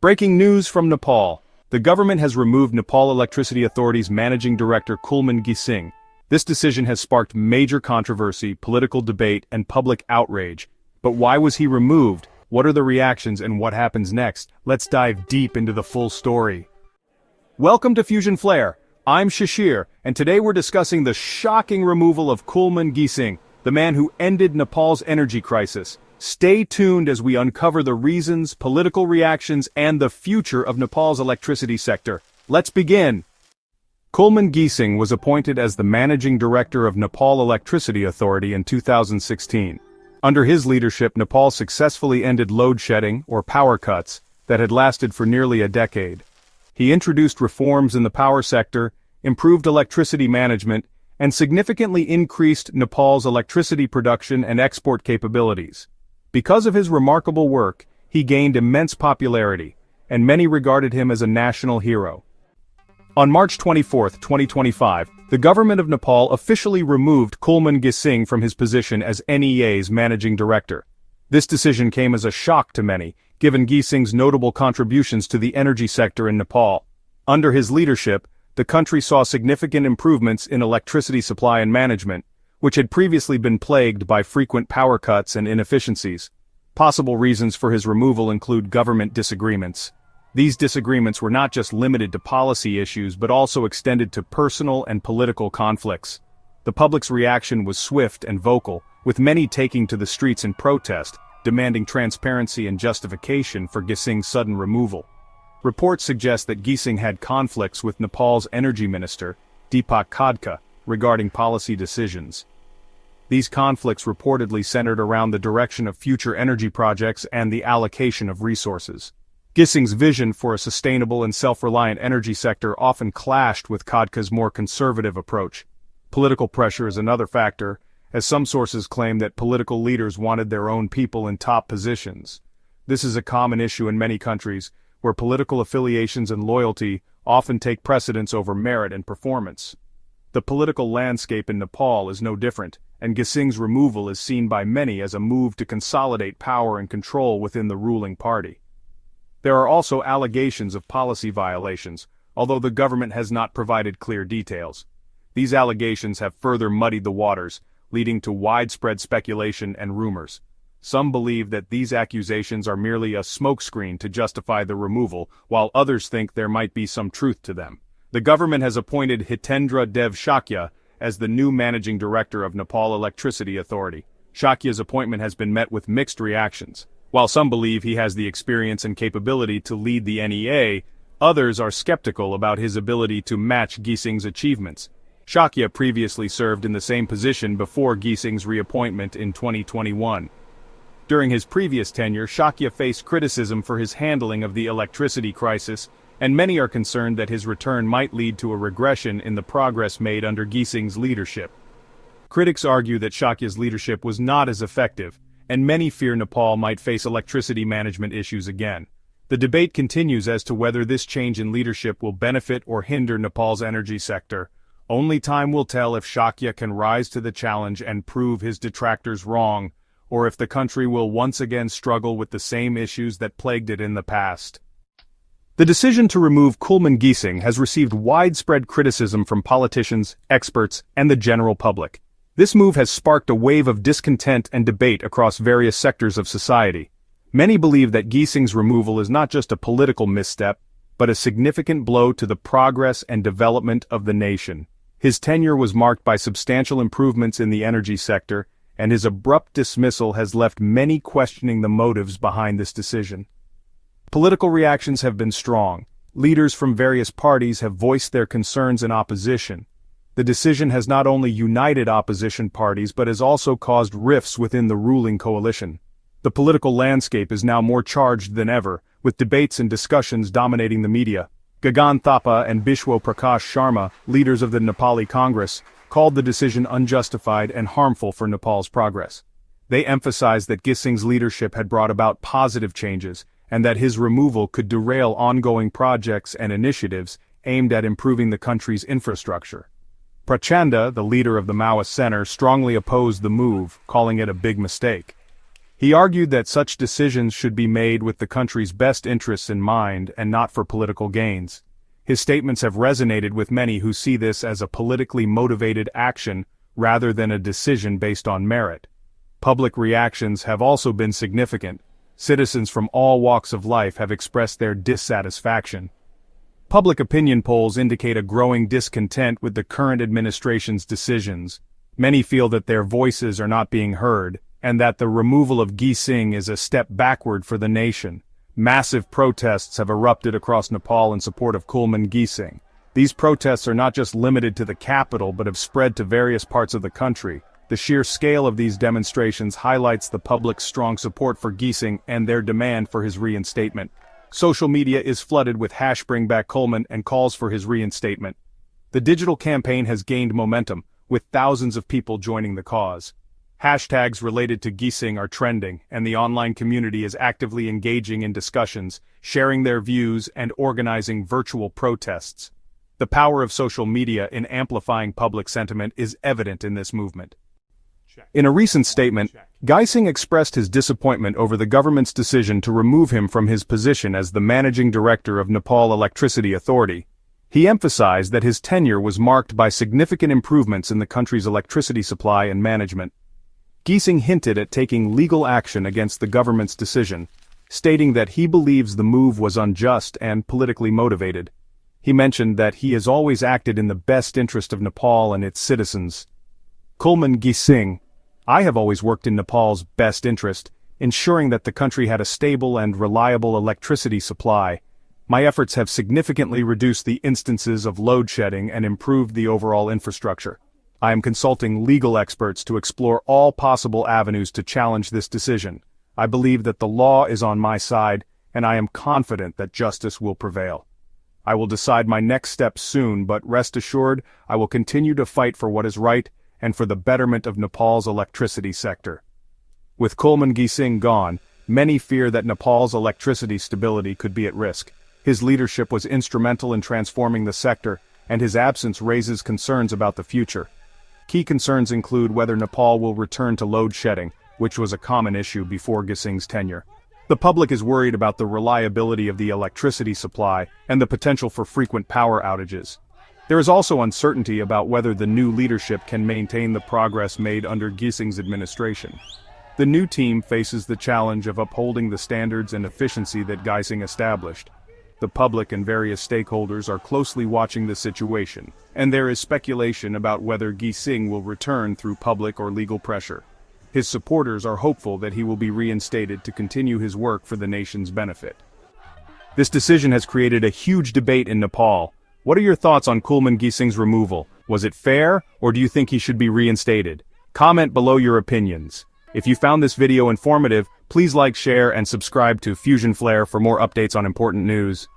Breaking news from Nepal. The government has removed Nepal Electricity Authority's Managing Director Kulman Ghising. This decision has sparked major controversy, political debate, and public outrage. But why was he removed? What are the reactions and what happens next? Let's dive deep into the full story. Welcome to FusionFlare. I'm Shashir, and today we're discussing the shocking removal of Kulman Ghising, the man who ended Nepal's energy crisis. Stay tuned as we uncover the reasons, political reactions, and the future of Nepal's electricity sector. Let's begin. Kulman Ghising was appointed as the Managing Director of Nepal Electricity Authority in 2016. Under his leadership, Nepal successfully ended load shedding, or power cuts, that had lasted for nearly a decade. He introduced reforms in the power sector, improved electricity management, and significantly increased Nepal's electricity production and export capabilities. Because of his remarkable work, he gained immense popularity, and many regarded him as a national hero. On March 24, 2025, the government of Nepal officially removed Kulman Ghising from his position as NEA's managing director. This decision came as a shock to many, given Ghising's notable contributions to the energy sector in Nepal. Under his leadership, the country saw significant improvements in electricity supply and management, which had previously been plagued by frequent power cuts and inefficiencies. Possible reasons for his removal include government disagreements. These disagreements were not just limited to policy issues but also extended to personal and political conflicts. The public's reaction was swift and vocal, with many taking to the streets in protest, demanding transparency and justification for Ghising's sudden removal. Reports suggest that Ghising had conflicts with Nepal's energy minister, Deepak Khadka, regarding policy decisions. These conflicts reportedly centered around the direction of future energy projects and the allocation of resources. Ghising's vision for a sustainable and self-reliant energy sector often clashed with Khadka's more conservative approach. Political pressure is another factor, as some sources claim that political leaders wanted their own people in top positions. This is a common issue in many countries, where political affiliations and loyalty often take precedence over merit and performance. The political landscape in Nepal is no different, and Ghising's removal is seen by many as a move to consolidate power and control within the ruling party. There are also allegations of policy violations, although the government has not provided clear details. These allegations have further muddied the waters, leading to widespread speculation and rumors. Some believe that these accusations are merely a smokescreen to justify the removal, while others think there might be some truth to them. The government has appointed Hitendra Dev Shakya as the new managing director of Nepal Electricity Authority. Shakya's appointment has been met with mixed reactions. While some believe he has the experience and capability to lead the NEA, others are skeptical about his ability to match Ghising's achievements. Shakya previously served in the same position before Ghising's reappointment in 2021. During his previous tenure, Shakya faced criticism for his handling of the electricity crisis, and many are concerned that his return might lead to a regression in the progress made under Ghising's leadership. Critics argue that Shakya's leadership was not as effective, and many fear Nepal might face electricity management issues again. The debate continues as to whether this change in leadership will benefit or hinder Nepal's energy sector. Only time will tell if Shakya can rise to the challenge and prove his detractors wrong, or if the country will once again struggle with the same issues that plagued it in the past. The decision to remove Kulman Ghising has received widespread criticism from politicians, experts, and the general public. This move has sparked a wave of discontent and debate across various sectors of society. Many believe that Ghising's removal is not just a political misstep, but a significant blow to the progress and development of the nation. His tenure was marked by substantial improvements in the energy sector, and his abrupt dismissal has left many questioning the motives behind this decision. Political reactions have been strong. Leaders from various parties have voiced their concerns and opposition. The decision has not only united opposition parties but has also caused rifts within the ruling coalition. The political landscape is now more charged than ever, with debates and discussions dominating the media. Gagan Thapa and Bishwo Prakash Sharma, leaders of the Nepali Congress, called the decision unjustified and harmful for Nepal's progress. They emphasized that Ghising's leadership had brought about positive changes, and that his removal could derail ongoing projects and initiatives aimed at improving the country's infrastructure. Prachanda, the leader of the Maoist Center, strongly opposed the move, calling it a big mistake. He argued that such decisions should be made with the country's best interests in mind and not for political gains. His statements have resonated with many who see this as a politically motivated action rather than a decision based on merit. Public reactions have also been significant. Citizens from all walks of life have expressed their dissatisfaction. Public opinion polls indicate a growing discontent with the current administration's decisions. Many feel that their voices are not being heard, and that the removal of Ghising is a step backward for the nation. Massive protests have erupted across Nepal in support of Kulman Ghising. These protests are not just limited to the capital but have spread to various parts of the country. The sheer scale of these demonstrations highlights the public's strong support for Ghising and their demand for his reinstatement. Social media is flooded with #BringBackKulman and calls for his reinstatement. The digital campaign has gained momentum, with thousands of people joining the cause. Hashtags related to Ghising are trending, and the online community is actively engaging in discussions, sharing their views and organizing virtual protests. The power of social media in amplifying public sentiment is evident in this movement. In a recent statement, Ghising expressed his disappointment over the government's decision to remove him from his position as the managing director of Nepal Electricity Authority. He emphasized that his tenure was marked by significant improvements in the country's electricity supply and management. Ghising hinted at taking legal action against the government's decision, stating that he believes the move was unjust and politically motivated. He mentioned that he has always acted in the best interest of Nepal and its citizens. Kulman Ghising: I have always worked in Nepal's best interest, ensuring that the country had a stable and reliable electricity supply. My efforts have significantly reduced the instances of load shedding and improved the overall infrastructure. I am consulting legal experts to explore all possible avenues to challenge this decision. I believe that the law is on my side, and I am confident that justice will prevail. I will decide my next steps soon, but rest assured, I will continue to fight for what is right and for the betterment of Nepal's electricity sector. With Kulman Ghising gone, many fear that Nepal's electricity stability could be at risk. His leadership was instrumental in transforming the sector, and his absence raises concerns about the future. Key concerns include whether Nepal will return to load shedding, which was a common issue before Ghising's tenure. The public is worried about the reliability of the electricity supply and the potential for frequent power outages. There is also uncertainty about whether the new leadership can maintain the progress made under Ghising's administration. The new team faces the challenge of upholding the standards and efficiency that Ghising established. The public and various stakeholders are closely watching the situation, and there is speculation about whether Ghising will return through public or legal pressure. His supporters are hopeful that he will be reinstated to continue his work for the nation's benefit. This decision has created a huge debate in Nepal. What are your thoughts on Kulman Ghising's removal? Was it fair, or do you think he should be reinstated? Comment below your opinions. If you found this video informative, please like, share, and subscribe to FusionFlare for more updates on important news.